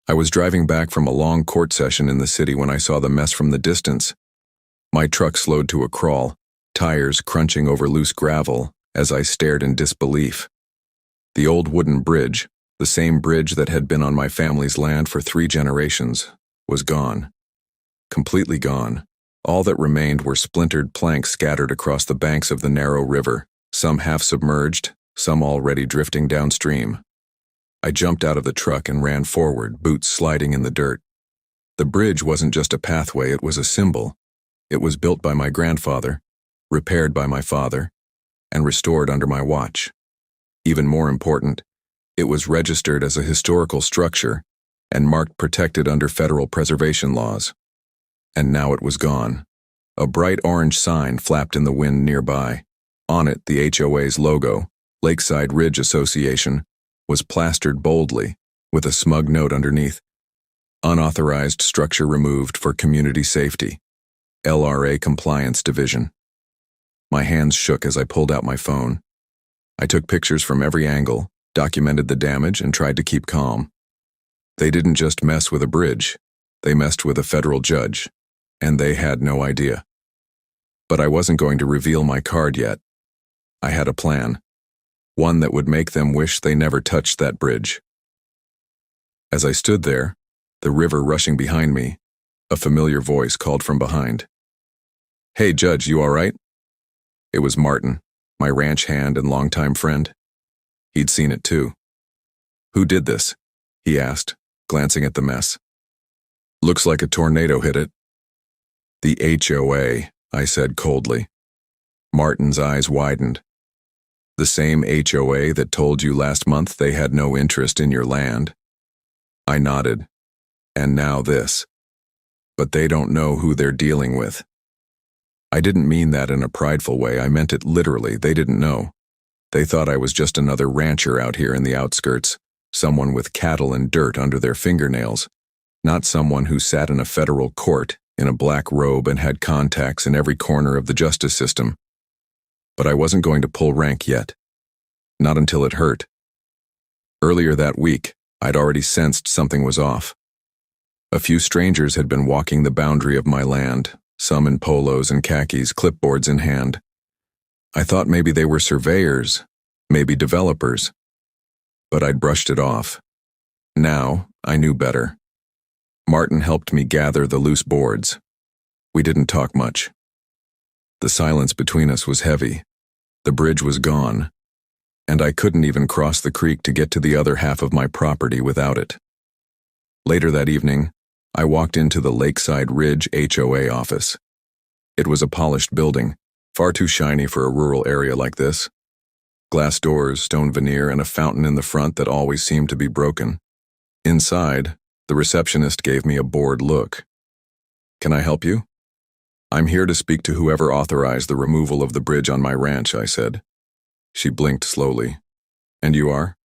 I was driving back from a long court session in the city when I saw the mess from the distance. My truck slowed to a crawl, tires crunching over loose gravel as I stared in disbelief. The old wooden bridge, the same bridge that had been on my family's land for 3 generations, was gone. Completely gone. All that remained were splintered planks scattered across the banks of the narrow river, some half submerged, some already drifting downstream. I jumped out of the truck and ran forward, boots sliding in the dirt. The bridge wasn't just a pathway, it was a symbol. It was built by my grandfather, repaired by my father, and restored under my watch. Even more important, it was registered as a historical structure and marked protected under federal preservation laws. And now it was gone. A bright orange sign flapped in the wind nearby. On it, the HOA's logo, Lakeside Ridge Association, was plastered boldly, with a smug note underneath. Unauthorized structure removed for community safety. LRA Compliance Division. My hands shook as I pulled out my phone. I took pictures from every angle, documented the damage, and tried to keep calm. They didn't just mess with a bridge, they messed with a federal judge, and they had no idea. But I wasn't going to reveal my card yet. I had a plan. One that would make them wish they never touched that bridge. As I stood there, the river rushing behind me, a familiar voice called from behind. "Hey, Judge, you all right?" It was Martin, my ranch hand and longtime friend. He'd seen it too. "Who did this?" he asked, glancing at the mess. "Looks like a tornado hit it." "The HOA," I said coldly. Martin's eyes widened. "The same HOA that told you last month they had no interest in your land?" I nodded. "And now this. But they don't know who they're dealing with." I didn't mean that in a prideful way, I meant it literally. They didn't know. They thought I was just another rancher out here in the outskirts, someone with cattle and dirt under their fingernails, not someone who sat in a federal court in a black robe and had contacts in every corner of the justice system. But I wasn't going to pull rank yet. Not until it hurt. Earlier that week, I'd already sensed something was off. A few strangers had been walking the boundary of my land, some in polos and khakis, clipboards in hand. I thought maybe they were surveyors, maybe developers. But I'd brushed it off. Now, I knew better. Martin helped me gather the loose boards. We didn't talk much. The silence between us was heavy. The bridge was gone, and I couldn't even cross the creek to get to the other half of my property without it. Later that evening, I walked into the Lakeside Ridge HOA office. It was a polished building, far too shiny for a rural area like this. Glass doors, stone veneer, and a fountain in the front that always seemed to be broken. Inside, the receptionist gave me a bored look. "Can I help you?" "I'm here to speak to whoever authorized the removal of the bridge on my ranch," I said. She blinked slowly. "And you are?"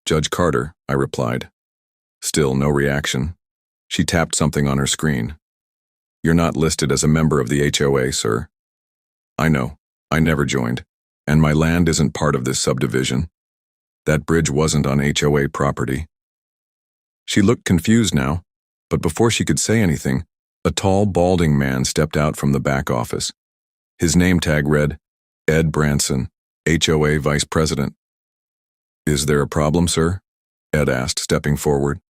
"Judge Carter," I replied. Still no reaction. She tapped something on her screen. "You're not listed as a member of the HOA, sir." "I know. I never joined. And my land isn't part of this subdivision. That bridge wasn't on HOA property." She looked confused now, but before she could say anything, a tall, balding man stepped out from the back office. His name tag read, Ed Branson, HOA Vice President. "Is there a problem, sir?" Ed asked, stepping forward.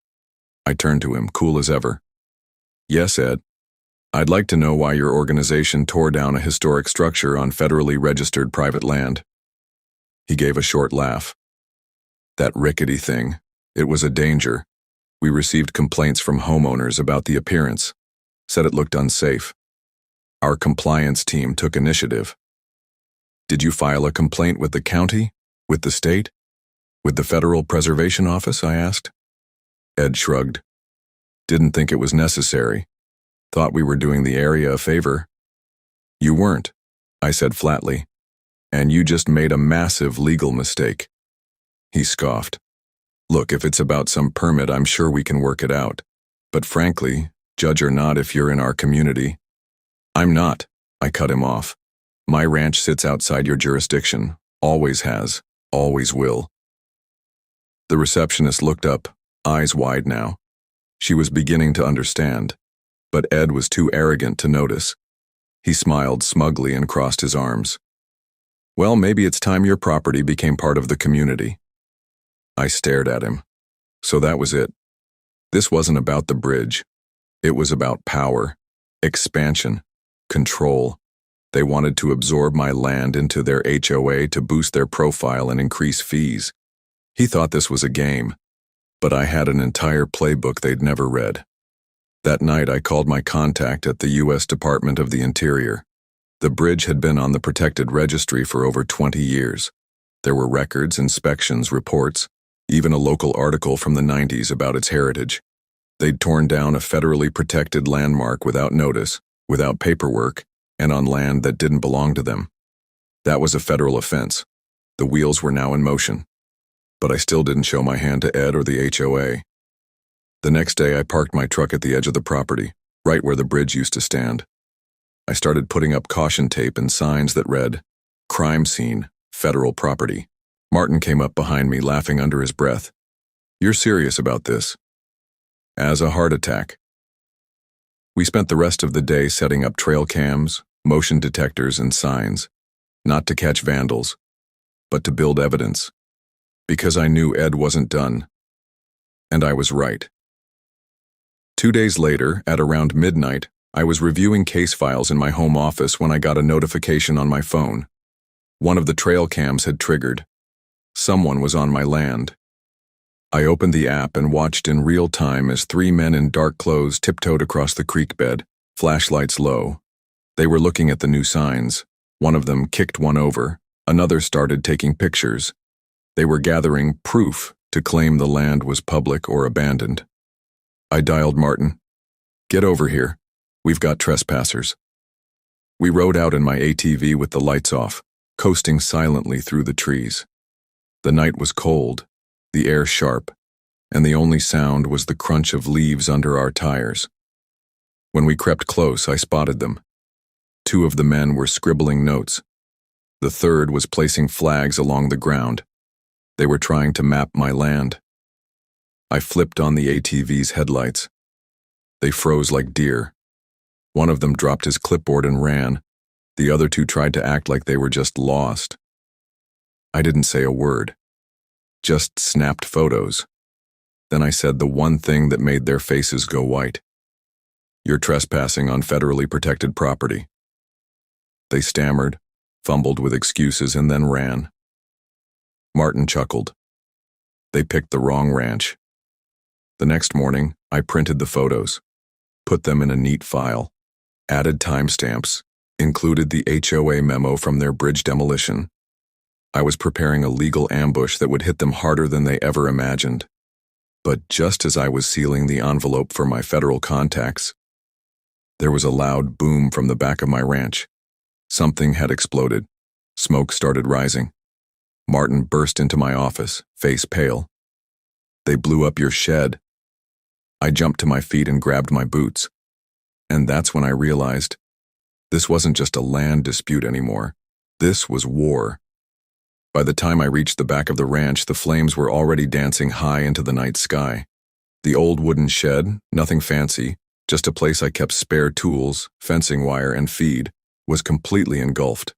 I turned to him, cool as ever. "Yes, Ed. I'd like to know why your organization tore down a historic structure on federally registered private land." He gave a short laugh. "That rickety thing. It was a danger. We received complaints from homeowners about the appearance. Said it looked unsafe. Our compliance team took initiative." "Did you file a complaint with the county? With the state? With the Federal Preservation Office?" I asked. Ed shrugged. "Didn't think it was necessary. Thought we were doing the area a favor." "You weren't," I said flatly. "And you just made a massive legal mistake." He scoffed. "Look, if it's about some permit, I'm sure we can work it out. But frankly, judge or not, if you're in our community—" "I'm not," I cut him off. "My ranch sits outside your jurisdiction. Always has. Always will." The receptionist looked up, eyes wide now. She was beginning to understand, but Ed was too arrogant to notice. He smiled smugly and crossed his arms. Well, maybe it's time your property became part of the community. I stared at him. So that was it. This wasn't about the bridge. It was about power, expansion, control. They wanted to absorb my land into their HOA to boost their profile and increase fees. He thought this was a game, but I had an entire playbook they'd never read. That night I called my contact at the U.S. Department of the Interior. The bridge had been on the protected registry for over 20 years. There were records, inspections, reports, even a local article from the 90s about its heritage. They'd torn down a federally protected landmark without notice, without paperwork, and on land that didn't belong to them. That was a federal offense. The wheels were now in motion. But I still didn't show my hand to Ed or the HOA. The next day I parked my truck at the edge of the property, right where the bridge used to stand. I started putting up caution tape and signs that read, "Crime scene, federal property." Martin came up behind me, laughing under his breath. "You're serious about this?" "As a heart attack." We spent the rest of the day setting up trail cams, motion detectors, and signs, not to catch vandals, but to build evidence. Because I knew Ed wasn't done. And I was right. 2 days later, at around midnight, I was reviewing case files in my home office when I got a notification on my phone. One of the trail cams had triggered. Someone was on my land. I opened the app and watched in real time as 3 men in dark clothes tiptoed across the creek bed, flashlights low. They were looking at the new signs. One of them kicked one over. Another started taking pictures. They were gathering proof to claim the land was public or abandoned. I dialed Martin. "Get over here. We've got trespassers." We rode out in my ATV with the lights off, coasting silently through the trees. The night was cold, the air sharp, and the only sound was the crunch of leaves under our tires. When we crept close, I spotted them. 2 of the men were scribbling notes. The third was placing flags along the ground. They were trying to map my land. I flipped on the ATV's headlights. They froze like deer. One of them dropped his clipboard and ran. The other 2 tried to act like they were just lost. I didn't say a word, just snapped photos. Then I said the one thing that made their faces go white. "You're trespassing on federally protected property." They stammered, fumbled with excuses, and then ran. Martin chuckled. They picked the wrong ranch. The next morning, I printed the photos, put them in a neat file, added timestamps, included the HOA memo from their bridge demolition. I was preparing a legal ambush that would hit them harder than they ever imagined. But just as I was sealing the envelope for my federal contacts, there was a loud boom from the back of my ranch. Something had exploded. Smoke started rising. Martin burst into my office, face pale. "They blew up your shed." I jumped to my feet and grabbed my boots. And that's when I realized this wasn't just a land dispute anymore. This was war. By the time I reached the back of the ranch, the flames were already dancing high into the night sky. The old wooden shed, nothing fancy, just a place I kept spare tools, fencing wire, and feed, was completely engulfed.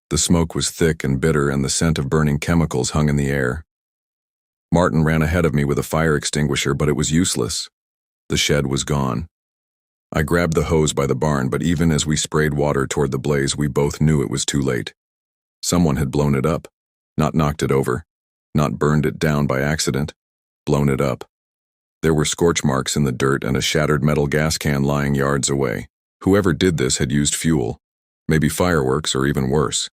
The smoke was thick and bitter, and the scent of burning chemicals hung in the air. Martin ran ahead of me with a fire extinguisher, but it was useless. The shed was gone. I grabbed the hose by the barn, but even as we sprayed water toward the blaze, we both knew it was too late. Someone had blown it up, not knocked it over, not burned it down by accident, blown it up. There were scorch marks in the dirt and a shattered metal gas can lying yards away. Whoever did this had used fuel, maybe fireworks or even worse.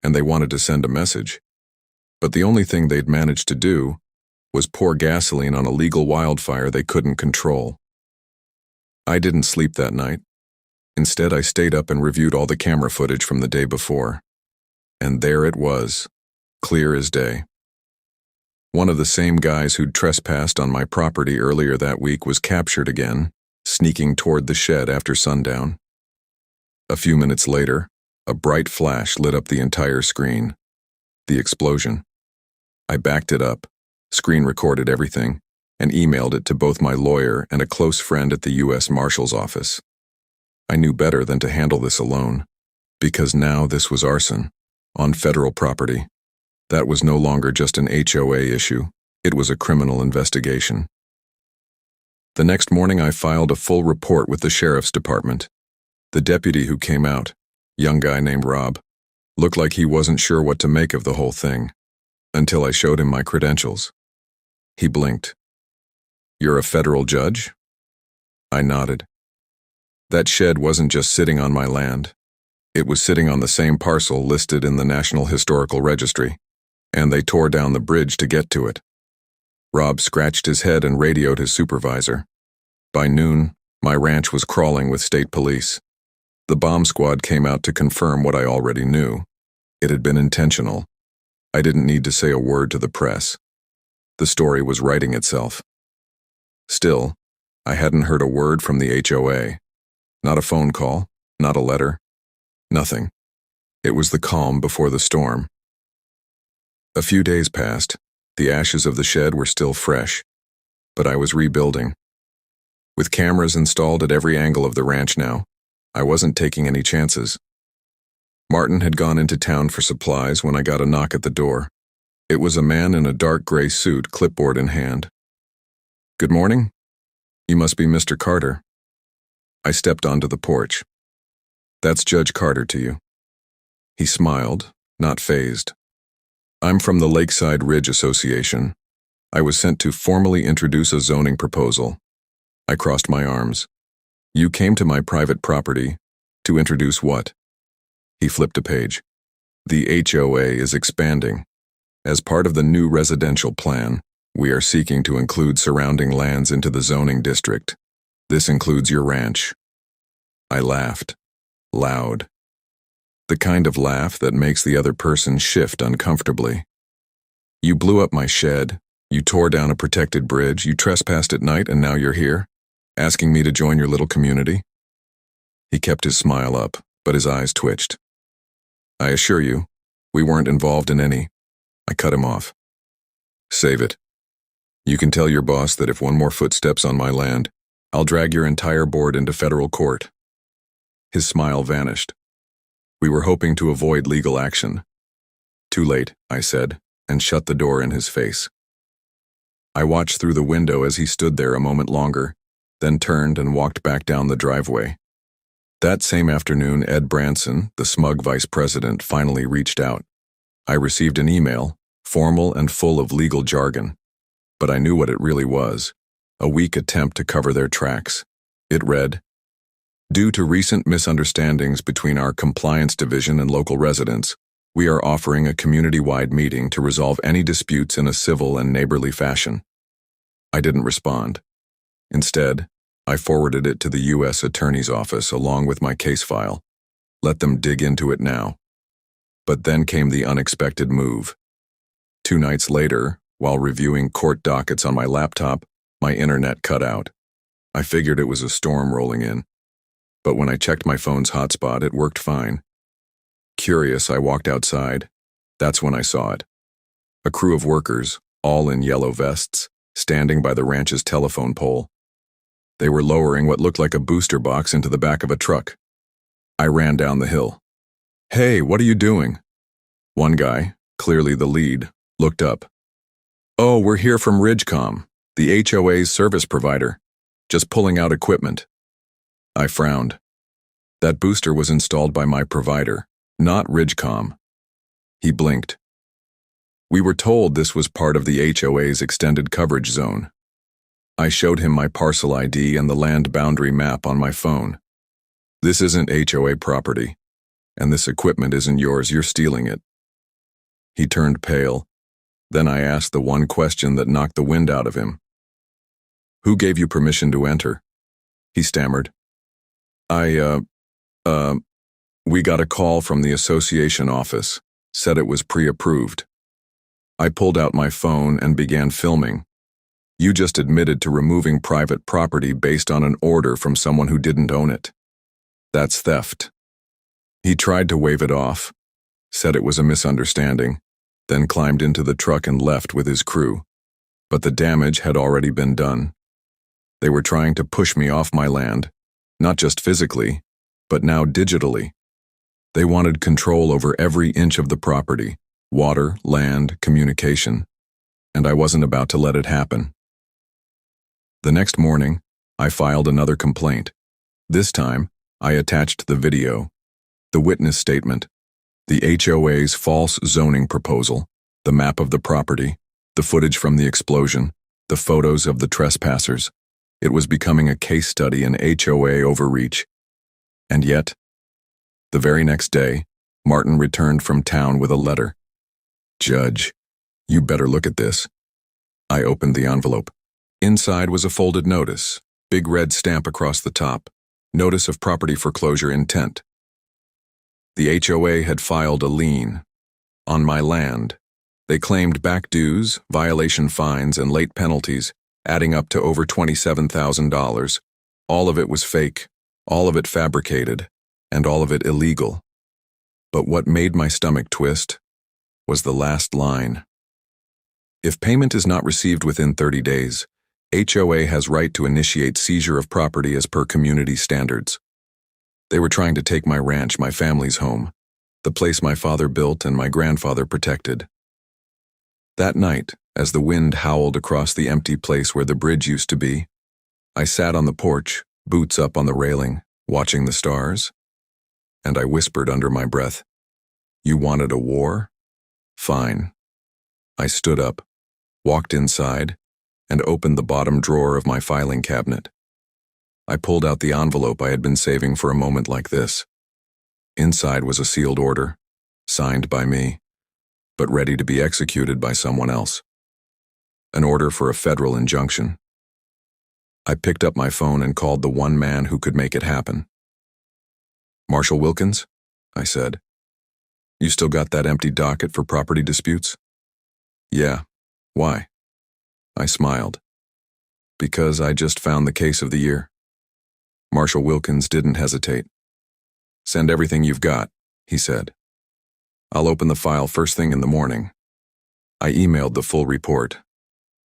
And they wanted to send a message. But the only thing they'd managed to do was pour gasoline on a legal wildfire they couldn't control. I didn't sleep that night. Instead, I stayed up and reviewed all the camera footage from the day before. And there it was, clear as day. One of the same guys who'd trespassed on my property earlier that week was captured again, sneaking toward the shed after sundown. A few minutes later, a bright flash lit up the entire screen. The explosion. I backed it up. Screen recorded everything. and emailed it to both my lawyer and a close friend at the U.S. Marshal's office. I knew better than to handle this alone, because now this was arson, on federal property. That was no longer just an HOA issue, it was a criminal investigation. The next morning I filed a full report with the sheriff's department. The deputy who came out, young guy named Rob, looked like he wasn't sure what to make of the whole thing, until I showed him my credentials. He blinked. "You're a federal judge?" I nodded. That shed wasn't just sitting on my land. It was sitting on the same parcel listed in the National Historical Registry, and they tore down the bridge to get to it. Rob scratched his head and radioed his supervisor. By noon, my ranch was crawling with state police. The bomb squad came out to confirm what I already knew. It had been intentional. I didn't need to say a word to the press. The story was writing itself. Still, I hadn't heard a word from the HOA. Not a phone call, not a letter, nothing. It was the calm before the storm. A few days passed. The ashes of the shed were still fresh, but I was rebuilding. With cameras installed at every angle of the ranch now, I wasn't taking any chances. Martin had gone into town for supplies when I got a knock at the door. It was a man in a dark gray suit, clipboard in hand. "Good morning. You must be Mr. Carter." I stepped onto the porch. "That's Judge Carter to you." He smiled, not fazed. "I'm from the Lakeside Ridge Association. I was sent to formally introduce a zoning proposal." I crossed my arms. "You came to my private property to introduce what?" He flipped a page. "The HOA is expanding. As part of the new residential plan, we are seeking to include surrounding lands into the zoning district. This includes your ranch." I laughed. Loud. The kind of laugh that makes the other person shift uncomfortably. "You blew up my shed, you tore down a protected bridge, you trespassed at night, and now you're here, asking me to join your little community?" He kept his smile up, but his eyes twitched. "I assure you, we weren't involved in any." I cut him off. "Save it. You can tell your boss that if one more foot steps on my land, I'll drag your entire board into federal court." His smile vanished. We were hoping to avoid legal action. "Too late," I said, and shut the door in his face. I watched through the window as he stood there a moment longer, then turned and walked back down the driveway. That same afternoon, Ed Branson, the smug vice president, finally reached out. I received an email, formal and full of legal jargon, but I knew what it really was, a weak attempt to cover their tracks. It read, "Due to recent misunderstandings between our compliance division and local residents, we are offering a community-wide meeting to resolve any disputes in a civil and neighborly fashion." I didn't respond. Instead, I forwarded it to the U.S. Attorney's Office along with my case file. Let them dig into it now. But then came the unexpected move. 2 nights later, while reviewing court dockets on my laptop, my internet cut out. I figured it was a storm rolling in. But when I checked my phone's hotspot, it worked fine. Curious, I walked outside. That's when I saw it. A crew of workers, all in yellow vests, standing by the ranch's telephone pole. They were lowering what looked like a booster box into the back of a truck. I ran down the hill. "Hey, what are you doing?" One guy, clearly the lead, looked up. "Oh, we're here from Ridgecom, the HOA's service provider. Just pulling out equipment." I frowned. That booster was installed by my provider, not Ridgecom. He blinked. "We were told this was part of the HOA's extended coverage zone." I showed him my parcel ID and the land boundary map on my phone. "This isn't HOA property, and this equipment isn't yours, you're stealing it." He turned pale. Then I asked the one question that knocked the wind out of him. "Who gave you permission to enter?" He stammered. We got a call from the association office, said it was pre-approved." I pulled out my phone and began filming. "You just admitted to removing private property based on an order from someone who didn't own it. That's theft." He tried to wave it off, said it was a misunderstanding, then climbed into the truck and left with his crew. But the damage had already been done. They were trying to push me off my land, not just physically, but now digitally. They wanted control over every inch of the property, water, land, communication, and I wasn't about to let it happen. The next morning, I filed another complaint. This time, I attached the video, the witness statement, the HOA's false zoning proposal, the map of the property, the footage from the explosion, the photos of the trespassers. It was becoming a case study in HOA overreach. And yet, the very next day, Martin returned from town with a letter. "Judge, you better look at this." I opened the envelope. Inside was a folded notice, big red stamp across the top, notice of property foreclosure intent. The HOA had filed a lien on my land. They claimed back dues, violation fines, and late penalties, adding up to over $27,000. All of it was fake, all of it fabricated, and all of it illegal. But what made my stomach twist was the last line. If payment is not received within 30 days, HOA has right to initiate seizure of property as per community standards. They were trying to take my ranch, my family's home, the place my father built and my grandfather protected. That night, as the wind howled across the empty place where the bridge used to be, I sat on the porch, boots up on the railing, watching the stars, and I whispered under my breath, "You wanted a war? Fine." I stood up, walked inside, and opened the bottom drawer of my filing cabinet. I pulled out the envelope I had been saving for a moment like this. Inside was a sealed order, signed by me, but ready to be executed by someone else. An order for a federal injunction. I picked up my phone and called the one man who could make it happen. "Marshall Wilkins?" I said. "You still got that empty docket for property disputes?" "Yeah. Why?" I smiled. "Because I just found the case of the year." Marshall Wilkins didn't hesitate. "Send everything you've got," he said. "I'll open the file first thing in the morning." I emailed the full report.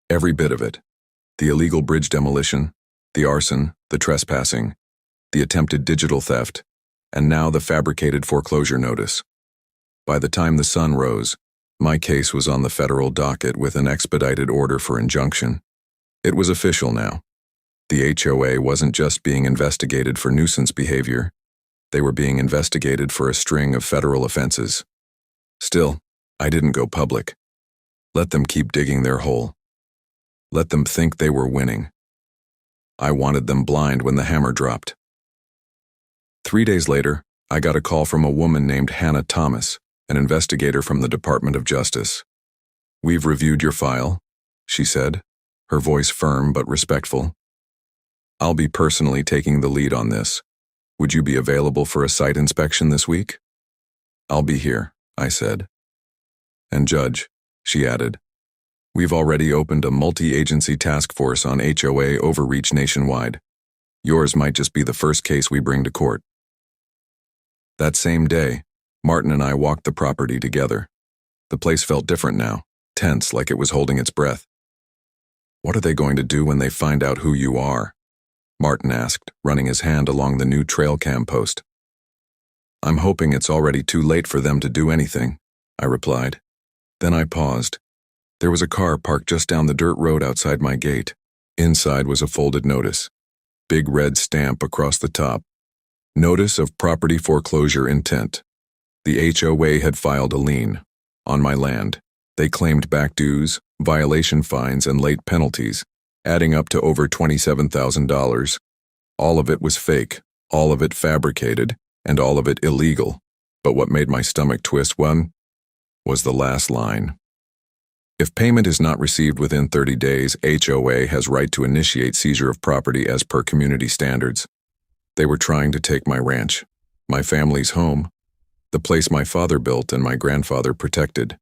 Every bit of it. The illegal bridge demolition, the arson, the trespassing, the attempted digital theft, and now the fabricated foreclosure notice. By the time the sun rose, my case was on the federal docket with an expedited order for injunction. It was official now. The HOA wasn't just being investigated for nuisance behavior. They were being investigated for a string of federal offenses. Still, I didn't go public. Let them keep digging their hole. Let them think they were winning. I wanted them blind when the hammer dropped. 3 days later, I got a call from a woman named Hannah Thomas, an investigator from the Department of Justice. "We've reviewed your file," she said, her voice firm but respectful. "I'll be personally taking the lead on this. Would you be available for a site inspection this week?" "I'll be here," I said. "And Judge," she added, "we've already opened a multi-agency task force on HOA overreach nationwide. Yours might just be the first case we bring to court." That same day, Martin and I walked the property together. The place felt different now, tense like it was holding its breath. "What are they going to do when they find out who you are?" Martin asked, running his hand along the new trail cam post. "I'm hoping it's already too late for them to do anything," I replied. Then I paused. There was a car parked just down the dirt road outside my gate. Inside was a folded notice. Big red stamp across the top. Notice of property foreclosure intent. The HOA had filed a lien on my land. They claimed back dues, violation fines, and late penalties, adding up to over $27,000. All of it was fake, all of it fabricated, and all of it illegal. But what made my stomach twist was the last line. If payment is not received within 30 days, HOA has right to initiate seizure of property as per community standards. They were trying to take my ranch, my family's home, the place my father built and my grandfather protected.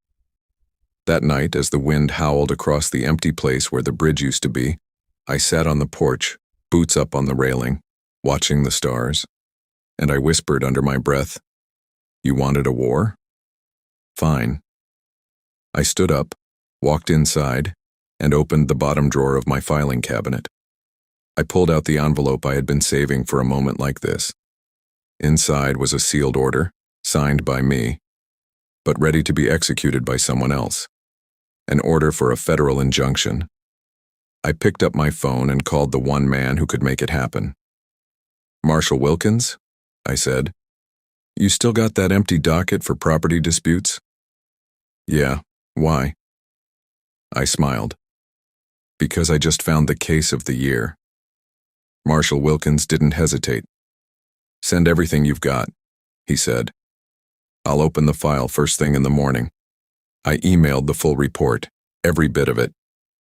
That night, as the wind howled across the empty place where the bridge used to be, I sat on the porch, boots up on the railing, watching the stars, and I whispered under my breath, "You wanted a war? Fine." I stood up, walked inside, and opened the bottom drawer of my filing cabinet. I pulled out the envelope I had been saving for a moment like this. Inside was a sealed order, signed by me, but ready to be executed by someone else. An order for a federal injunction. I picked up my phone and called the one man who could make it happen. "Marshall Wilkins?" I said. "You still got that empty docket for property disputes?" "Yeah, why?" I smiled. "Because I just found the case of the year." Marshall Wilkins didn't hesitate. "Send everything you've got," he said. "I'll open the file first thing in the morning." I emailed the full report, every bit of it.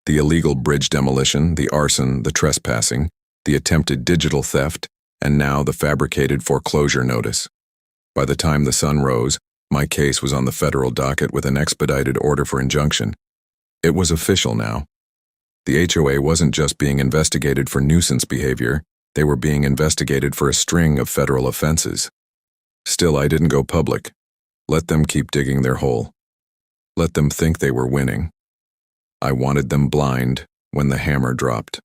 The illegal bridge demolition, the arson, the trespassing, the attempted digital theft, and now the fabricated foreclosure notice. By the time the sun rose, my case was on the federal docket with an expedited order for injunction. It was official now. The HOA wasn't just being investigated for nuisance behavior, they were being investigated for a string of federal offenses. Still, I didn't go public. Let them keep digging their hole. Let them think they were winning. I wanted them blind when the hammer dropped.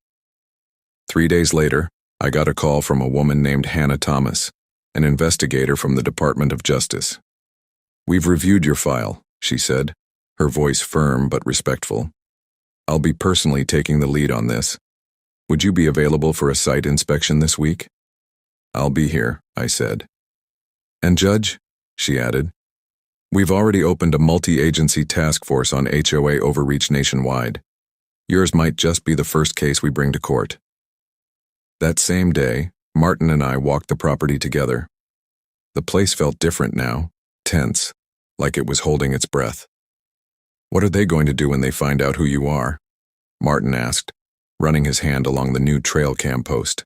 3 days later, I got a call from a woman named Hannah Thomas, an investigator from the Department of Justice. "We've reviewed your file," she said, her voice firm but respectful. "I'll be personally taking the lead on this. Would you be available for a site inspection this week?" "I'll be here," I said. "And Judge," she added, "we've already opened a multi-agency task force on HOA overreach nationwide. Yours might just be the first case we bring to court." That same day, Martin and I walked the property together. The place felt different now, tense, like it was holding its breath. "What are they going to do when they find out who you are?" Martin asked, running his hand along the new trail cam post.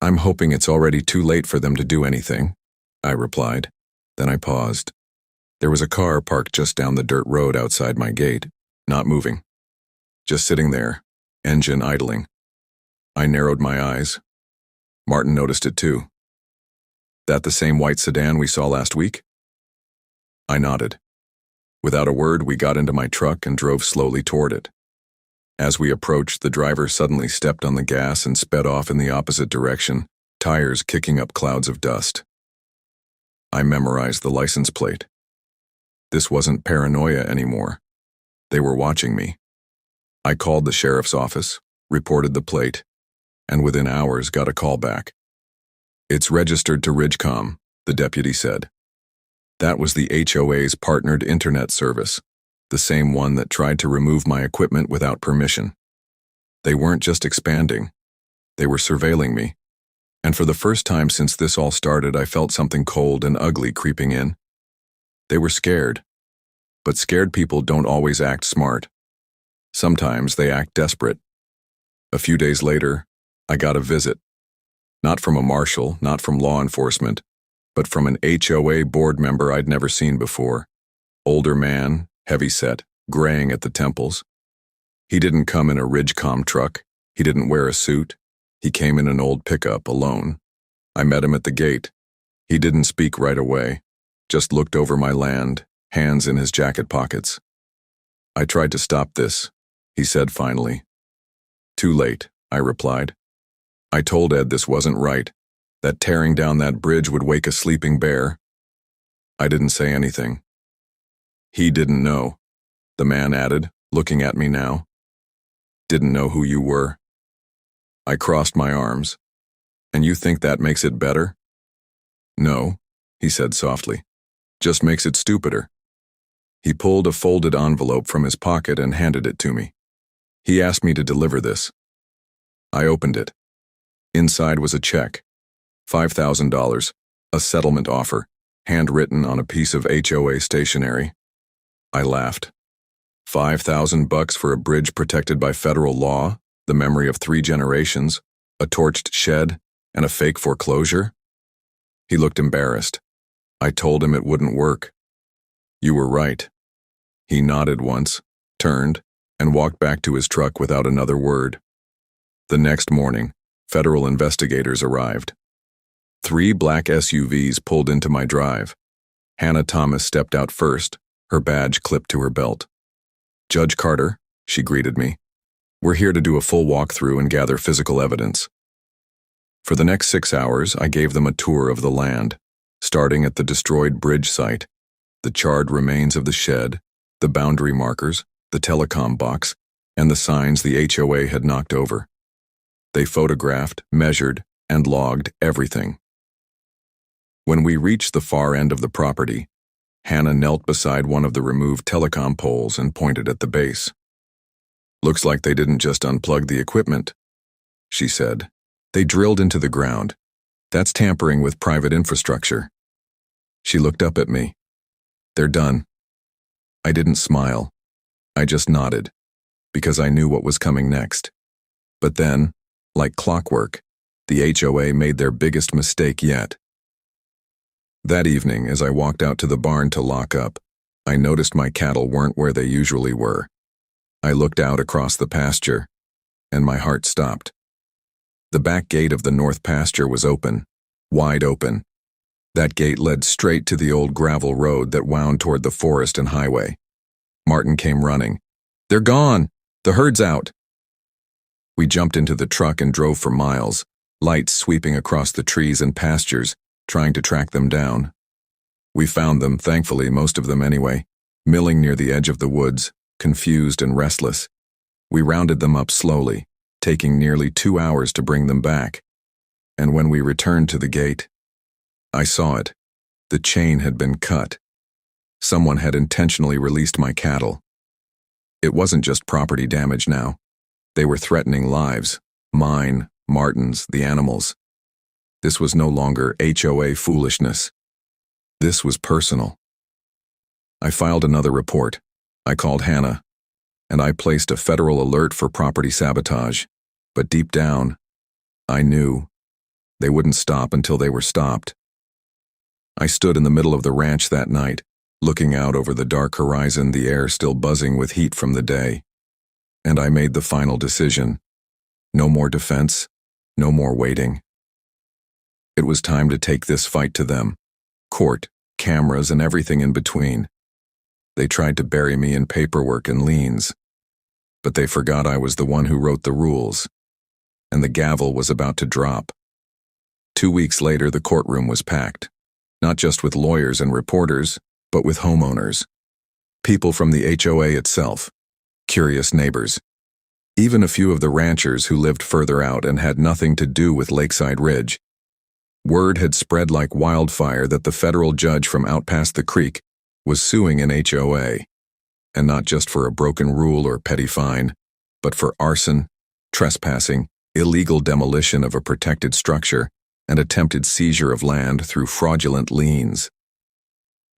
"I'm hoping it's already too late for them to do anything," I replied. Then I paused. There was a car parked just down the dirt road outside my gate, not moving. Just sitting there, engine idling. I narrowed my eyes. Martin noticed it too. "That the same white sedan we saw last week?" I nodded. Without a word, we got into my truck and drove slowly toward it. As we approached, the driver suddenly stepped on the gas and sped off in the opposite direction, tires kicking up clouds of dust. I memorized the license plate. This wasn't paranoia anymore. They were watching me. I called the sheriff's office, reported the plate, and within hours got a call back. "It's registered to Ridgecom," the deputy said. That was the HOA's partnered internet service, the same one that tried to remove my equipment without permission. They weren't just expanding, they were surveilling me. And for the first time since this all started, I felt something cold and ugly creeping in. They were scared. But scared people don't always act smart. Sometimes they act desperate. A few days later, I got a visit. Not from a marshal, not from law enforcement, but from an HOA board member I'd never seen before. Older man, heavy-set, graying at the temples. He didn't come in a Ridgecom truck. He didn't wear a suit. He came in an old pickup, alone. I met him at the gate. He didn't speak right away, just looked over my land, hands in his jacket pockets. "I tried to stop this," he said finally. "Too late," I replied. "I told Ed this wasn't right, that tearing down that bridge would wake a sleeping bear." I didn't say anything. "He didn't know," the man added, looking at me now. "Didn't know who you were." I crossed my arms. "And you think that makes it better?" "No," he said softly. "Just makes it stupider." He pulled a folded envelope from his pocket and handed it to me. He asked me to deliver this. I opened it. Inside was a check. $5,000, a settlement offer, handwritten on a piece of HOA stationery. I laughed. $5,000 for a bridge protected by federal law, the memory of 3 generations, a torched shed, and a fake foreclosure? He looked embarrassed. I told him it wouldn't work. "You were right." He nodded once, turned, and walked back to his truck without another word. The next morning, federal investigators arrived. 3 black SUVs pulled into my drive. Hannah Thomas stepped out first, her badge clipped to her belt. "Judge Carter," she greeted me, We're here to do a full walkthrough and gather physical evidence. For the next 6 hours, I gave them a tour of the land, starting at the destroyed bridge site, the charred remains of the shed, the boundary markers, the telecom box, and the signs the HOA had knocked over. They photographed, measured, and logged everything. When we reached the far end of the property, Hannah knelt beside one of the removed telecom poles and pointed at the base. "Looks like they didn't just unplug the equipment," she said. "They drilled into the ground. That's tampering with private infrastructure." She looked up at me. "They're done." I didn't smile. I just nodded, because I knew what was coming next. But then, like clockwork, the HOA made their biggest mistake yet. That evening, as I walked out to the barn to lock up, I noticed my cattle weren't where they usually were. I looked out across the pasture, and my heart stopped. The back gate of the north pasture was open, wide open. That gate led straight to the old gravel road that wound toward the forest and highway. Martin came running. "They're gone! The herd's out!" We jumped into the truck and drove for miles, lights sweeping across the trees and pastures, trying to track them down. We found them, thankfully, most of them anyway, milling near the edge of the woods, confused and restless. We rounded them up slowly, taking nearly 2 hours to bring them back. And when we returned to the gate, I saw it. The chain had been cut. Someone had intentionally released my cattle. It wasn't just property damage now. They were threatening lives, mine, Martin's, the animals. This was no longer HOA foolishness. This was personal. I filed another report. I called Hannah, and I placed a federal alert for property sabotage. But deep down, I knew they wouldn't stop until they were stopped. I stood in the middle of the ranch that night, looking out over the dark horizon, the air still buzzing with heat from the day. And I made the final decision. No more defense, no more waiting. It was time to take this fight to them. Court, cameras, and everything in between. They tried to bury me in paperwork and liens. But they forgot I was the one who wrote the rules. And the gavel was about to drop. 2 weeks later, the courtroom was packed. Not just with lawyers and reporters, but with homeowners. People from the HOA itself. Curious neighbors. Even a few of the ranchers who lived further out and had nothing to do with Lakeside Ridge. Word had spread like wildfire that the federal judge from out past the creek was suing an HOA, and not just for a broken rule or petty fine, but for arson, trespassing, illegal demolition of a protected structure, and attempted seizure of land through fraudulent liens.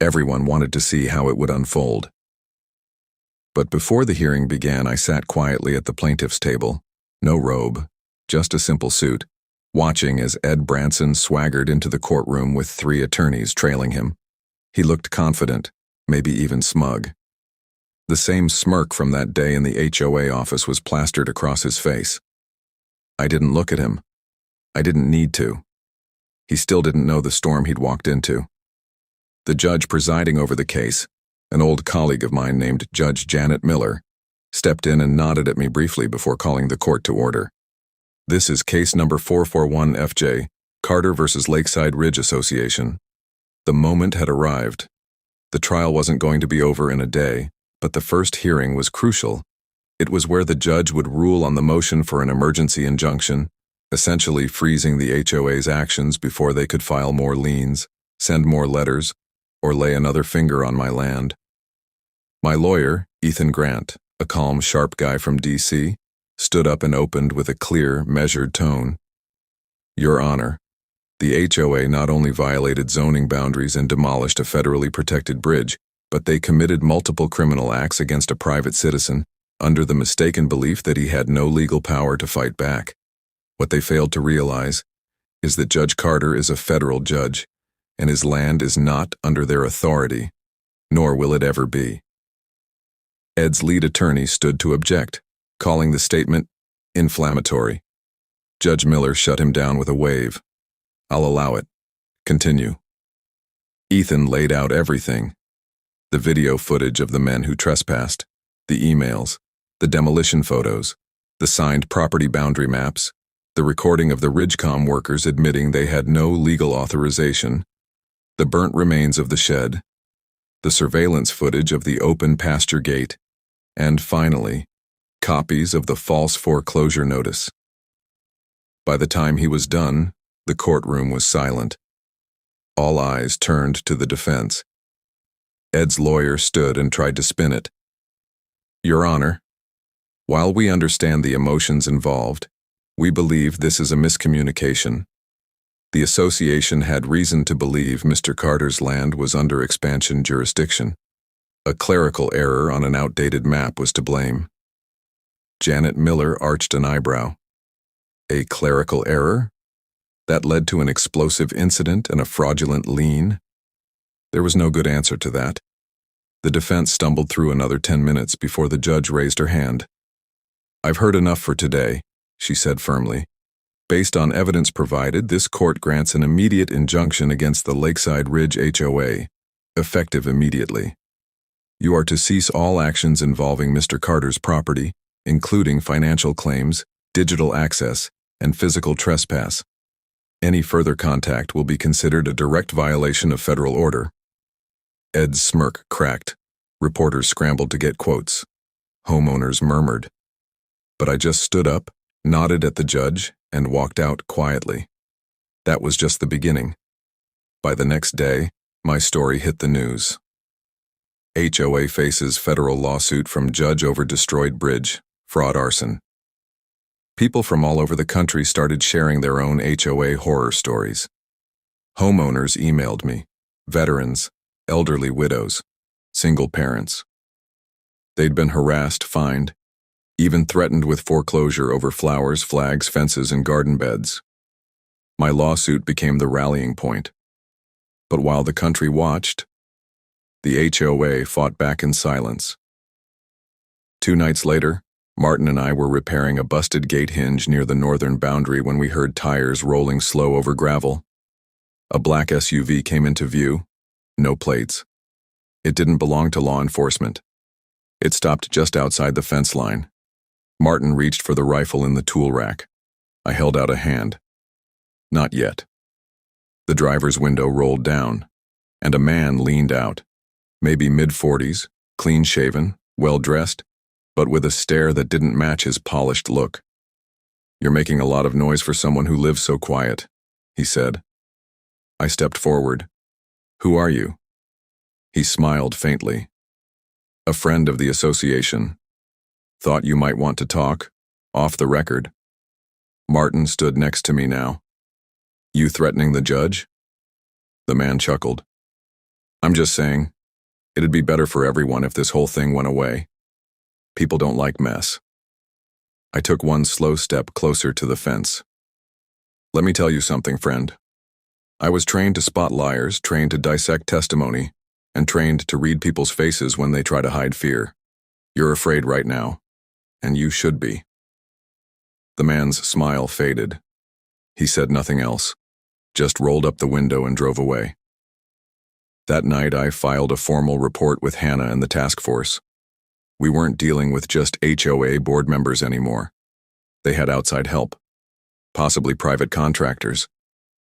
Everyone wanted to see how it would unfold. But before the hearing began, I sat quietly at the plaintiff's table, no robe, just a simple suit, watching as Ed Branson swaggered into the courtroom with 3 attorneys trailing him. He looked confident, maybe even smug. The same smirk from that day in the HOA office was plastered across his face. I didn't look at him. I didn't need to. He still didn't know the storm he'd walked into. The judge presiding over the case, an old colleague of mine named Judge Janet Miller, stepped in and nodded at me briefly before calling the court to order. "This is case number 441 FJ, Carter versus Lakeside Ridge Association." The moment had arrived. The trial wasn't going to be over in a day, but the first hearing was crucial. It was where the judge would rule on the motion for an emergency injunction, essentially freezing the HOA's actions before they could file more liens, send more letters, or lay another finger on my land. My lawyer, Ethan Grant, a calm, sharp guy from DC, stood up and opened with a clear, measured tone. "Your Honor, the HOA not only violated zoning boundaries and demolished a federally protected bridge, but they committed multiple criminal acts against a private citizen under the mistaken belief that he had no legal power to fight back. What they failed to realize is that Judge Carter is a federal judge, and his land is not under their authority, nor will it ever be." Ed's lead attorney stood to object, calling the statement inflammatory. Judge Miller shut him down with a wave. "I'll allow it. Continue." Ethan laid out everything. The video footage of the men who trespassed, the emails, the demolition photos, The signed property boundary maps, the recording of the Ridgecom workers admitting they had no legal authorization, the burnt remains of the shed, the surveillance footage of the open pasture gate, and finally, copies of the false foreclosure notice. By the time he was done, the courtroom was silent. All eyes turned to the defense. Ed's lawyer stood and tried to spin it. Your Honor, while we understand the emotions involved, we believe this is a miscommunication. The association had reason to believe Mr. Carter's land was under expansion jurisdiction. A clerical error on an outdated map was to blame. Janet Miller arched an eyebrow. A clerical error? That led to an explosive incident and a fraudulent lien? There was no good answer to that. The defense stumbled through another 10 minutes before the judge raised her hand. I've heard enough for today, she said firmly. Based on evidence provided, this court grants an immediate injunction against the Lakeside Ridge HOA, effective immediately. You are to cease all actions involving Mr. Carter's property, including financial claims, digital access, and physical trespass. Any further contact will be considered a direct violation of federal order. Ed's smirk cracked. Reporters scrambled to get quotes. Homeowners murmured. But I just stood up, nodded at the judge, and walked out quietly. That was just the beginning. By the next day, my story hit the news. HOA faces federal lawsuit from judge over destroyed bridge, fraud arson. People from all over the country started sharing their own HOA horror stories. Homeowners emailed me, veterans, elderly widows, single parents. They'd been harassed, fined, even threatened with foreclosure over flowers, flags, fences, and garden beds. My lawsuit became the rallying point. But while the country watched, the HOA fought back in silence. 2 nights later, Martin and I were repairing a busted gate hinge near the northern boundary when we heard tires rolling slow over gravel. A black SUV came into view, no plates. It didn't belong to law enforcement. It stopped just outside the fence line. Martin reached for the rifle in the tool rack. I held out a hand. Not yet. The driver's window rolled down, and a man leaned out, maybe mid-40s, clean-shaven, well-dressed, but with a stare that didn't match his polished look. You're making a lot of noise for someone who lives so quiet, he said. I stepped forward. Who are you? He smiled faintly. A friend of the association. Thought you might want to talk, off the record. Martin stood next to me now. You threatening the judge? The man chuckled. I'm just saying, it'd be better for everyone if this whole thing went away. People don't like mess. I took one slow step closer to the fence. Let me tell you something, friend. I was trained to spot liars, trained to dissect testimony, and trained to read people's faces when they try to hide fear. You're afraid right now, and you should be. The man's smile faded. He said nothing else, just rolled up the window and drove away. That night, I filed a formal report with Hannah and the task force. We weren't dealing with just HOA board members anymore. They had outside help, possibly private contractors,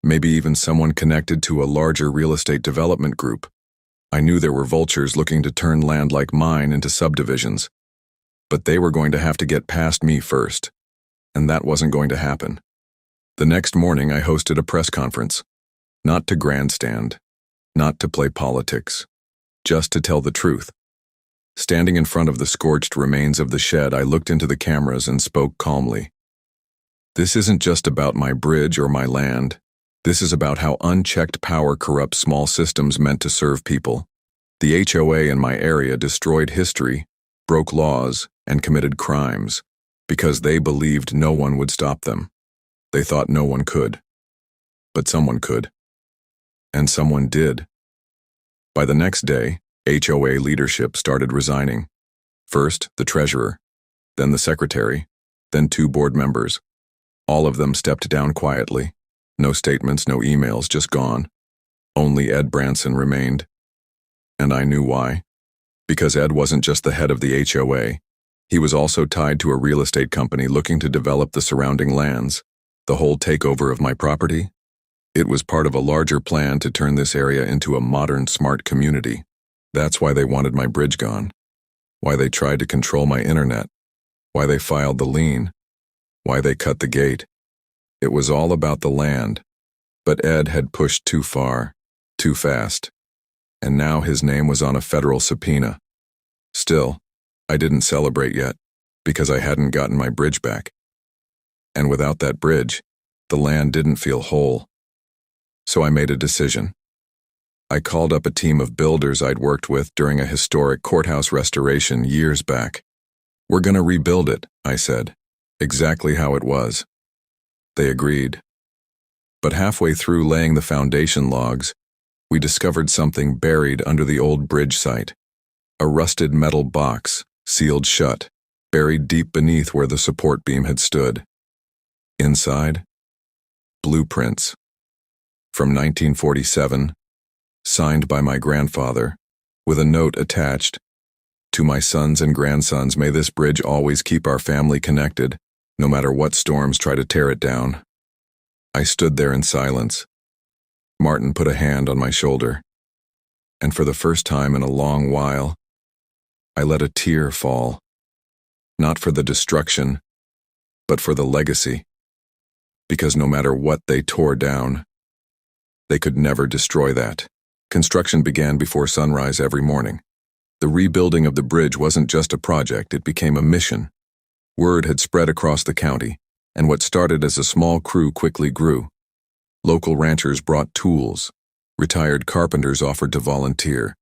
maybe even someone connected to a larger real estate development group. I knew there were vultures looking to turn land like mine into subdivisions, but they were going to have to get past me first, and that wasn't going to happen. The next morning, I hosted a press conference, not to grandstand, not to play politics, just to tell the truth. Standing in front of the scorched remains of the shed, I looked into the cameras and spoke calmly. This isn't just about my bridge or my land. This is about how unchecked power corrupts small systems meant to serve people. The HOA in my area destroyed history, broke laws, and committed crimes because they believed no one would stop them. They thought no one could. But someone could. And someone did. By the next day, HOA leadership started resigning. First, the treasurer, then the secretary, then 2 board members. All of them stepped down quietly. No statements, no emails, just gone. Only Ed Branson remained. And I knew why. Because Ed wasn't just the head of the HOA. He was also tied to a real estate company looking to develop the surrounding lands. The whole takeover of my property? It was part of a larger plan to turn this area into a modern, smart community. That's why they wanted my bridge gone. Why they tried to control my internet. Why they filed the lien. Why they cut the gate. It was all about the land. But Ed had pushed too far, too fast. And now his name was on a federal subpoena. Still, I didn't celebrate yet, because I hadn't gotten my bridge back. And without that bridge, the land didn't feel whole. So I made a decision. I called up a team of builders I'd worked with during a historic courthouse restoration years back. "We're gonna rebuild it," I said, exactly how it was. They agreed. But halfway through laying the foundation logs, we discovered something buried under the old bridge site. A rusted metal box, sealed shut, buried deep beneath where the support beam had stood. Inside, blueprints. From 1947, signed by my grandfather, with a note attached, "To my sons and grandsons, may this bridge always keep our family connected, no matter what storms try to tear it down." I stood there in silence. Martin put a hand on my shoulder, and for the first time in a long while, I let a tear fall. Not for the destruction, but for the legacy. Because no matter what they tore down, they could never destroy that. Construction began before sunrise every morning. The rebuilding of the bridge wasn't just a project, it became a mission. Word had spread across the county, and what started as a small crew quickly grew. Local ranchers brought tools. Retired carpenters offered to volunteer.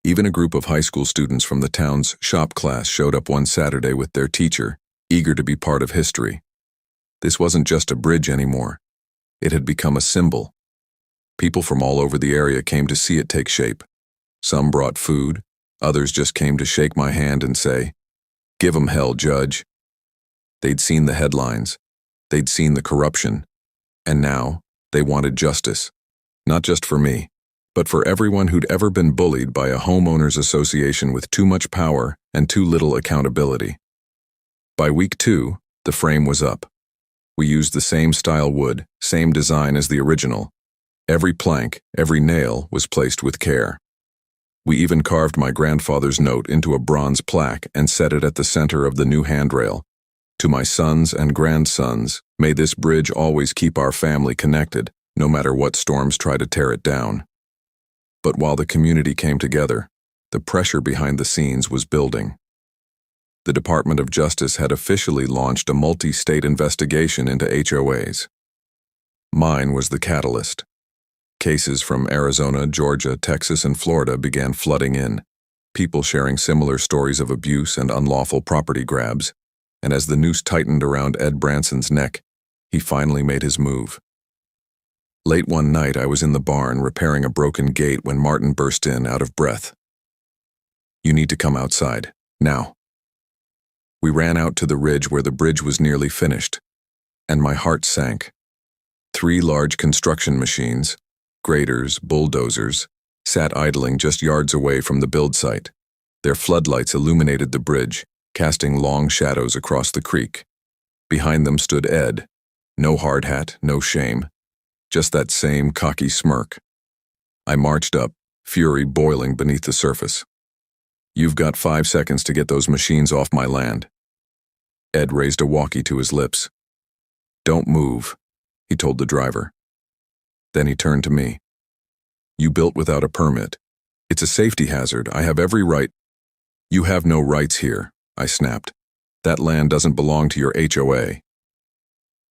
Even a group of high school students from the town's shop class showed up one Saturday with their teacher, eager to be part of history. This wasn't just a bridge anymore. It had become a symbol. People from all over the area came to see it take shape. Some brought food, others just came to shake my hand and say, "Give 'em hell, Judge." They'd seen the headlines, they'd seen the corruption, and now they wanted justice. Not just for me, but for everyone who'd ever been bullied by a homeowners association with too much power and too little accountability. By week 2, the frame was up. We used the same style wood, same design as the original. Every plank, every nail was placed with care. We even carved my grandfather's note into a bronze plaque and set it at the center of the new handrail. "To my sons and grandsons, may this bridge always keep our family connected, no matter what storms try to tear it down." But while the community came together, the pressure behind the scenes was building. The Department of Justice had officially launched a multi-state investigation into HOAs. Mine was the catalyst. Cases from Arizona, Georgia, Texas, and Florida began flooding in, people sharing similar stories of abuse and unlawful property grabs. And as the noose tightened around Ed Branson's neck, he finally made his move. Late one night, I was in the barn repairing a broken gate when Martin burst in, out of breath. "You need to come outside, now." We ran out to the ridge where the bridge was nearly finished, and my heart sank. 3 large construction machines, graders, bulldozers, sat idling just yards away from the build site. Their floodlights illuminated the bridge, casting long shadows across the creek. Behind them stood Ed. No hard hat, no shame. Just that same cocky smirk. I marched up, fury boiling beneath the surface. "You've got 5 seconds to get those machines off my land." Ed raised a walkie to his lips. "Don't move," he told the driver. Then he turned to me. "You built without a permit. It's a safety hazard. I have every right." "You have no rights here," I snapped. "That land doesn't belong to your HOA."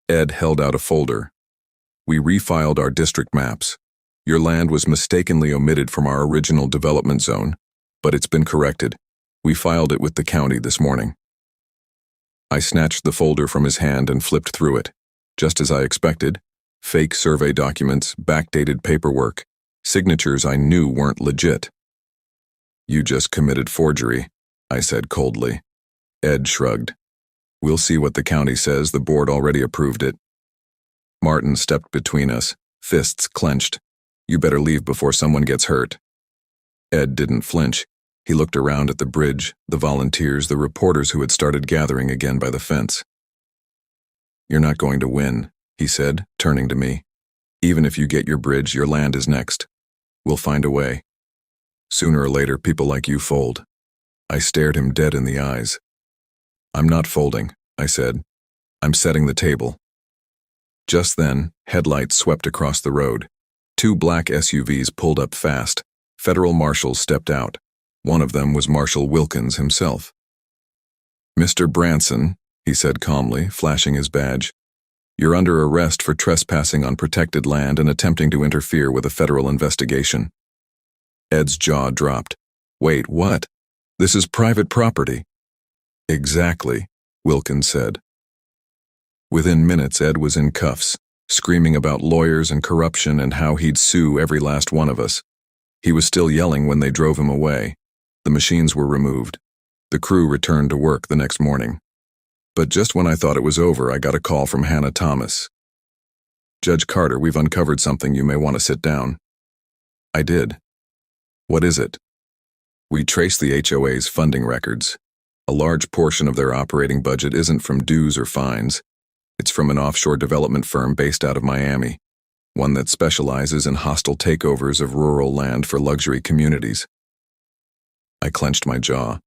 Ed held out a folder. "We refiled our district maps. Your land was mistakenly omitted from our original development zone, but it's been corrected. We filed it with the county this morning." I snatched the folder from his hand and flipped through it. Just as I expected, fake survey documents, backdated paperwork, signatures I knew weren't legit. "You just committed forgery," I said coldly. Ed shrugged. "We'll see what the county says. The board already approved it." Martin stepped between us, fists clenched. "You better leave before someone gets hurt." Ed didn't flinch. He looked around at the bridge, the volunteers, the reporters who had started gathering again by the fence. "You're not going to win," he said, turning to me. "Even if you get your bridge, your land is next. We'll find a way. Sooner or later, people like you fold." I stared him dead in the eyes. "I'm not folding," I said. "I'm setting the table." Just then, headlights swept across the road. 2 black SUVs pulled up fast. Federal marshals stepped out. One of them was Marshal Wilkins himself. "Mr. Branson," he said calmly, flashing his badge, "you're under arrest for trespassing on protected land and attempting to interfere with a federal investigation." Ed's jaw dropped. "Wait, what? This is private property." "Exactly," Wilkins said. Within minutes, Ed was in cuffs, screaming about lawyers and corruption and how he'd sue every last one of us. He was still yelling when they drove him away. The machines were removed. The crew returned to work the next morning. But just when I thought it was over, I got a call from Hannah Thomas. "Judge Carter, we've uncovered something. You may want to sit down." I did. "What is it?" "We traced the HOA's funding records. A large portion of their operating budget isn't from dues or fines. It's from an offshore development firm based out of Miami, one that specializes in hostile takeovers of rural land for luxury communities." I clenched my jaw.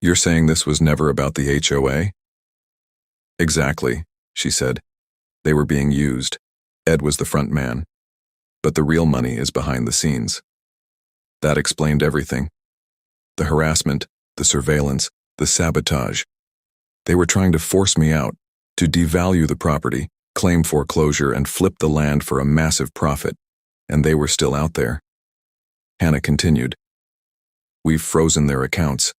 "You're saying this was never about the HOA?" "Exactly," she said. "They were being used. Ed was the front man. But the real money is behind the scenes." That explained everything. The harassment, the surveillance, the sabotage. They were trying to force me out, to devalue the property, claim foreclosure, and flip the land for a massive profit. And they were still out there. Hannah continued. "We've frozen their accounts,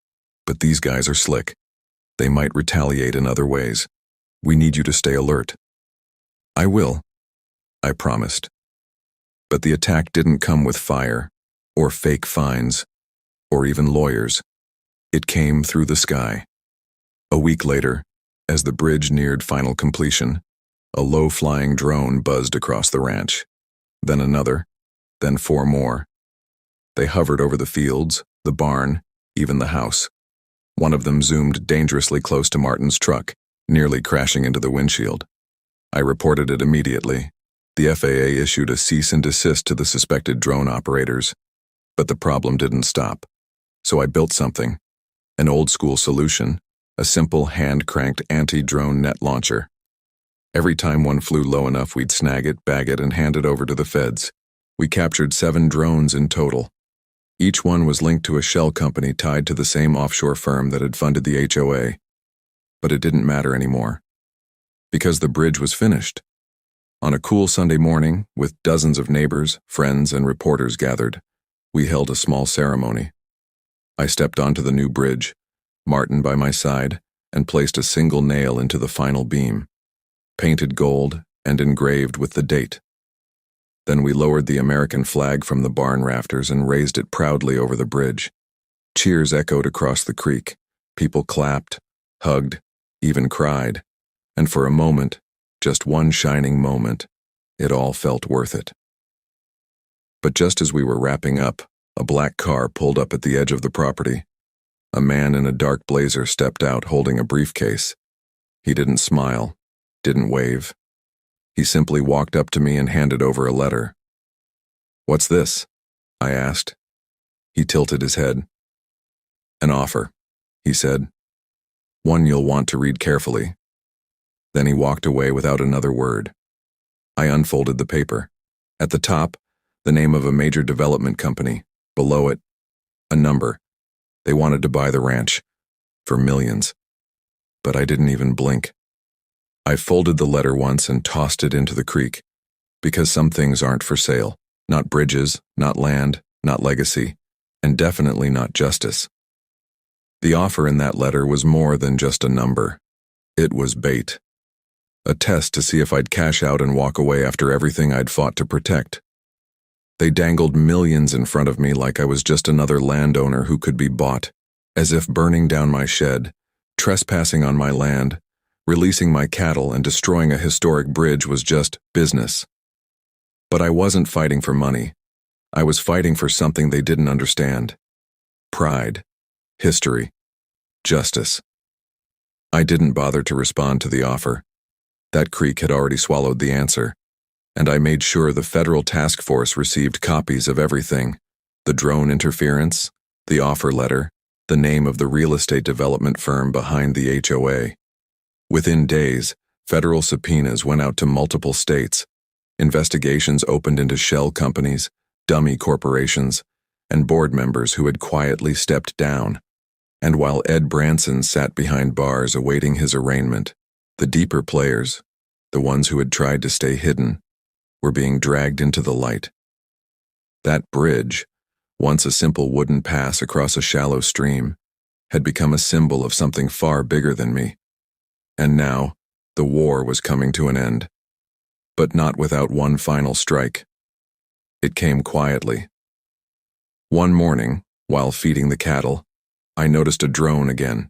but these guys are slick. They might retaliate in other ways. We need you to stay alert." "I will," I promised. But the attack didn't come with fire, or fake fines, or even lawyers. It came through the sky. A week later, as the bridge neared final completion, a low-flying drone buzzed across the ranch. Then another, then 4 more. They hovered over the fields, the barn, even the house. One of them zoomed dangerously close to Martin's truck, nearly crashing into the windshield. I reported it immediately. The FAA issued a cease and desist to the suspected drone operators. But the problem didn't stop. So I built something. An old-school solution, a simple hand-cranked anti-drone net launcher. Every time one flew low enough, we'd snag it, bag it, and hand it over to the feds. We captured 7 drones in total. Each one was linked to a shell company tied to the same offshore firm that had funded the HOA. But it didn't matter anymore. Because the bridge was finished. On a cool Sunday morning, with dozens of neighbors, friends, and reporters gathered, we held a small ceremony. I stepped onto the new bridge, Martin by my side, and placed a single nail into the final beam, painted gold and engraved with the date. Then we lowered the American flag from the barn rafters and raised it proudly over the bridge. Cheers echoed across the creek. People clapped, hugged, even cried. And for a moment, just one shining moment, it all felt worth it. But just as we were wrapping up, a black car pulled up at the edge of the property. A man in a dark blazer stepped out holding a briefcase. He didn't smile, didn't wave. He simply walked up to me and handed over a letter. "What's this?" I asked. He tilted his head. "An offer," he said. "One you'll want to read carefully." Then he walked away without another word. I unfolded the paper. At the top, the name of a major development company. Below it, a number. They wanted to buy the ranch. For millions. But I didn't even blink. I folded the letter once and tossed it into the creek. Because some things aren't for sale. Not bridges, not land, not legacy, and definitely not justice. The offer in that letter was more than just a number. It was bait. A test to see if I'd cash out and walk away after everything I'd fought to protect. They dangled millions in front of me like I was just another landowner who could be bought, as if burning down my shed, trespassing on my land, releasing my cattle, and destroying a historic bridge was just business. But I wasn't fighting for money. I was fighting for something they didn't understand. pride, history, justice. I didn't bother to respond to the offer. That creek had already swallowed the answer, and I made sure the federal task force received copies of everything: the drone interference, the offer letter, the name of the real estate development firm behind the HOA. Within days, federal subpoenas went out to multiple states. Investigations opened into shell companies, dummy corporations, and board members who had quietly stepped down. And while Ed Branson sat behind bars awaiting his arraignment, the deeper players, the ones who had tried to stay hidden, were being dragged into the light. That bridge, once a simple wooden pass across a shallow stream, had become a symbol of something far bigger than me. And now, the war was coming to an end. But not without one final strike. It came quietly. One morning, while feeding the cattle, I noticed a drone again.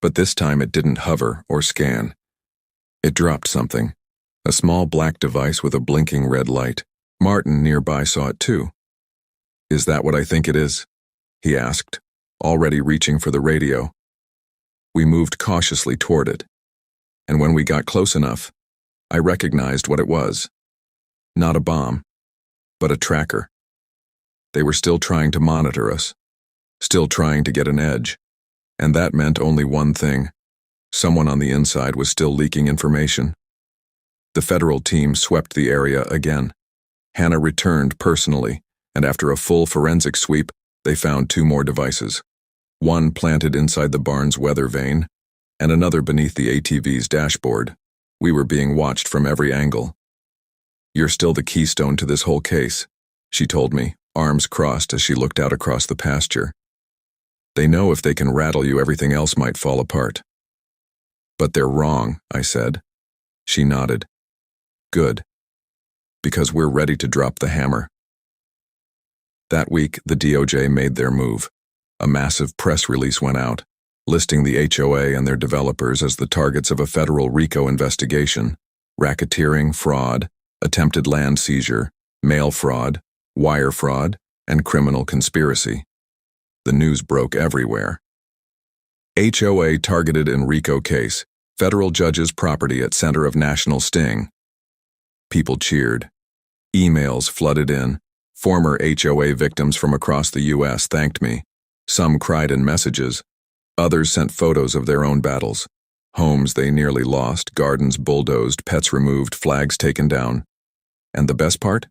But this time it didn't hover or scan. It dropped something, a small black device with a blinking red light. Martin nearby saw it too. "Is that what I think it is?" he asked, already reaching for the radio. We moved cautiously toward it, and when we got close enough, I recognized what it was. Not a bomb, but a tracker. They were still trying to monitor us, still trying to get an edge, and that meant only one thing: someone on the inside was still leaking information. The federal team swept the area again. Hannah returned personally, and after a full forensic sweep, they found 2 more devices. One planted inside the barn's weather vane, and another beneath the ATV's dashboard. We were being watched from every angle. "You're still the keystone to this whole case," she told me, arms crossed as she looked out across the pasture. "They know if they can rattle you, everything else might fall apart." "But they're wrong," I said. She nodded. "Good. Because we're ready to drop the hammer." That week, the DOJ made their move. A massive press release went out, listing the HOA and their developers as the targets of a federal RICO investigation: racketeering, fraud, attempted land seizure, mail fraud, wire fraud, and criminal conspiracy. The news broke everywhere. HOA targeted in RICO case, federal judge's property at center of national sting. People cheered. Emails flooded in. Former HOA victims from across the U.S. thanked me. Some cried in messages. Others sent photos of their own battles. Homes they nearly lost, gardens bulldozed, pets removed, flags taken down. And the best part?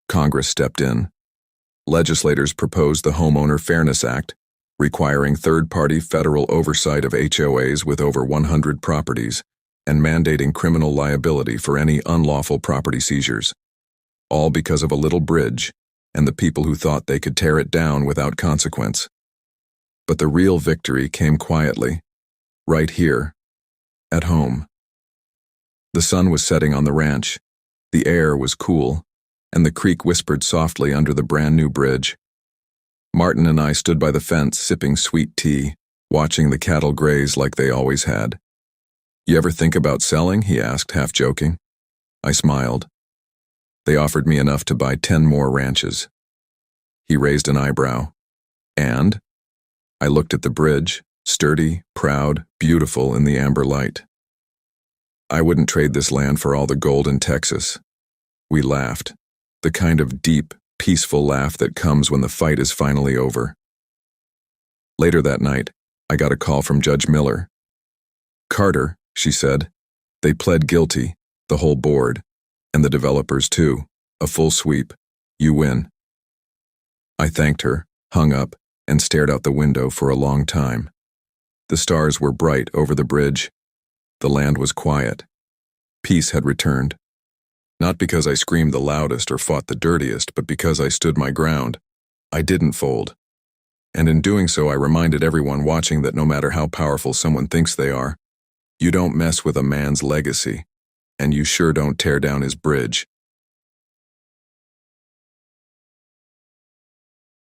Congress stepped in. Legislators proposed the Homeowner Fairness Act, requiring third-party federal oversight of HOAs with over 100 properties, and mandating criminal liability for any unlawful property seizures. All because of a little bridge, and the people who thought they could tear it down without consequence. But the real victory came quietly, right here, at home. The sun was setting on the ranch, the air was cool, and the creek whispered softly under the brand new bridge. Martin and I stood by the fence sipping sweet tea, watching the cattle graze like they always had. "You ever think about selling?" he asked, half joking. I smiled. "They offered me enough to buy 10 more ranches." He raised an eyebrow. "And?" I looked at the bridge, sturdy, proud, beautiful in the amber light. "I wouldn't trade this land for all the gold in Texas." We laughed, the kind of deep, peaceful laugh that comes when the fight is finally over. Later that night, I got a call from Judge Miller. "Carter," she said, "they pled guilty, the whole board, and the developers too, a full sweep. You win." I thanked her, hung up, and stared out the window for a long time. The stars were bright over the bridge. The land was quiet. Peace had returned. Not because I screamed the loudest or fought the dirtiest, but because I stood my ground. I didn't fold. And in doing so, I reminded everyone watching that no matter how powerful someone thinks they are, you don't mess with a man's legacy, and you sure don't tear down his bridge.